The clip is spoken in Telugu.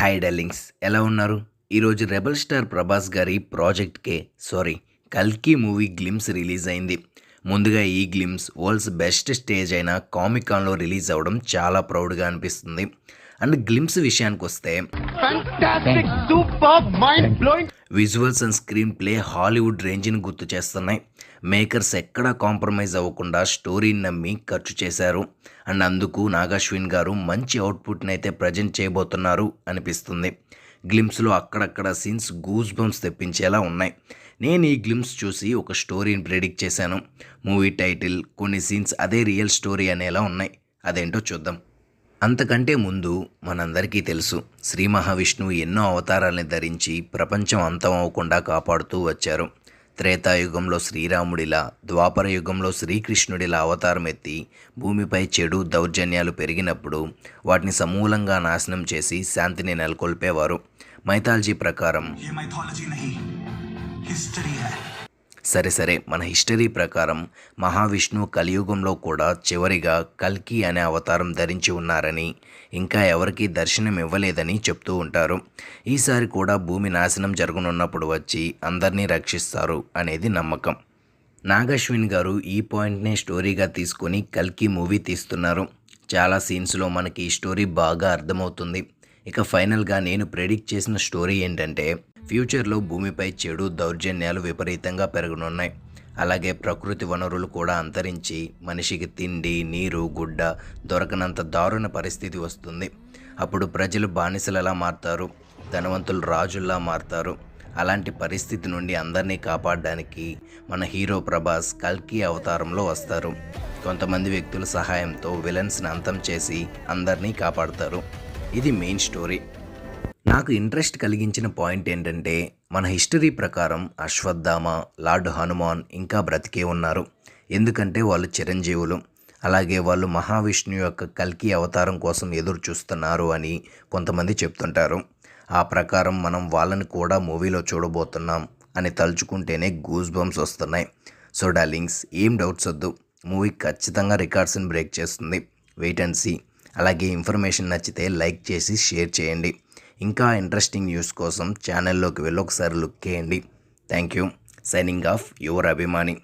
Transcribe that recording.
హాయ్ డార్లింగ్స్, ఎలా ఉన్నారు? ఈరోజు రెబల్ స్టార్ ప్రభాస్ గారి కల్కి మూవీ గ్లిమ్స్ రిలీజ్ అయింది. ముందుగా ఈ గ్లిమ్స్ వరల్డ్స్ బెస్ట్ స్టేజ్ అయిన కామికాన్లో రిలీజ్ అవ్వడం చాలా ప్రౌడ్గా అనిపిస్తుంది. అండ్ గ్లిమ్స్ విషయానికి వస్తే visuals and screenplay Hollywood రేంజ్ని గుర్తు చేస్తున్నాయి. మేకర్స్ ఎక్కడా కాంప్రమైజ్ అవ్వకుండా స్టోరీని నమ్మి ఖర్చు చేశారు. అండ్ అందుకు నాగాశ్విన్ గారు మంచి అవుట్పుట్ని అయితే ప్రజెంట్ చేయబోతున్నారు అనిపిస్తుంది. గ్లిమ్స్లో అక్కడక్కడ సీన్స్ గూస్ బంప్స్ తెప్పించేలా ఉన్నాయి. నేను ఈ గ్లిమ్స్ చూసి ఒక స్టోరీని ప్రెడిక్ట్ చేశాను. మూవీ టైటిల్, కొన్ని సీన్స్ అదే రియల్ స్టోరీ అనేలా ఉన్నాయి. అదేంటో చూద్దాం. అంతకంటే ముందు మనందరికీ తెలుసు, శ్రీ మహావిష్ణువు ఎన్నో అవతారాలని ధరించి ప్రపంచం అంతం అవ్వకుండా కాపాడుతూ వచ్చారు. త్రేతాయుగంలో శ్రీరాముడిలా, ద్వాపర యుగంలో శ్రీకృష్ణుడిలా అవతారం ఎత్తి భూమిపై చెడు దౌర్జన్యాలు పెరిగినప్పుడు వాటిని సమూలంగా నాశనం చేసి శాంతిని నెలకొల్పేవారు. మైథాలజీ ప్రకారం సరే మన హిస్టరీ ప్రకారం మహావిష్ణువు కలియుగంలో కూడా చివరిగా కల్కి అనే అవతారం ధరించి ఉన్నారని, ఇంకా ఎవరికీ దర్శనం ఇవ్వలేదని చెప్తూ ఉంటారు. ఈసారి కూడా భూమి నాశనం జరగనున్నప్పుడు వచ్చి అందరినీ రక్షిస్తారు అనేది నమ్మకం. నాగాశ్విన్ గారు ఈ పాయింట్నే స్టోరీగా తీసుకొని కల్కి మూవీ తీస్తున్నారు. చాలా సీన్స్లో మనకి ఈ స్టోరీ బాగా అర్థమవుతుంది. ఇక ఫైనల్గా నేను ప్రెడిక్ట్ చేసిన స్టోరీ ఏంటంటే, ఫ్యూచర్లో భూమిపై చెడు దౌర్జన్యాలు విపరీతంగా పెరగనున్నాయి. అలాగే ప్రకృతి వనరులు కూడా అంతరించి మనిషికి తిండి, నీరు, గుడ్డ దొరకనంత దారుణ పరిస్థితి వస్తుంది. అప్పుడు ప్రజలు బానిసలలా మారుతారు, ధనవంతులు రాజుల్లా మారుతారు. అలాంటి పరిస్థితి నుండి అందరినీ కాపాడడానికి మన హీరో ప్రభాస్ కల్కి అవతారంలో వస్తారు. కొంతమంది వ్యక్తుల సహాయంతో విలన్స్ని అంతం చేసి అందరినీ కాపాడతారు. ఇది మెయిన్ స్టోరీ. నాకు ఇంట్రెస్ట్ కలిగించిన పాయింట్ ఏంటంటే, మన హిస్టరీ ప్రకారం అశ్వత్థామ, లార్డ్ హనుమాన్ ఇంకా బ్రతికే ఉన్నారు. ఎందుకంటే వాళ్ళు చిరంజీవులు. అలాగే వాళ్ళు మహావిష్ణువు యొక్క కల్కి అవతారం కోసం ఎదురు చూస్తున్నారు అని కొంతమంది చెప్తుంటారు. ఆ ప్రకారం మనం వాళ్ళని కూడా మూవీలో చూడబోతున్నాం అని తలుచుకుంటేనే గూస్ బంప్స్ వస్తున్నాయి. సో డార్లింగ్స్, ఏం డౌట్స్ వద్దు, మూవీ ఖచ్చితంగా రికార్డ్స్ని బ్రేక్ చేస్తుంది. Wait and see. అలాగే ఇన్ఫర్మేషన్ నచ్చితే లైక్ చేసి షేర్ చేయండి. ఇంకా ఇంట్రెస్టింగ్ న్యూస్ కోసం ఛానల్లోకి వెళ్ళి ఒకసారి లుక్ చేయండి. Thank you. Signing off your అభిమాని.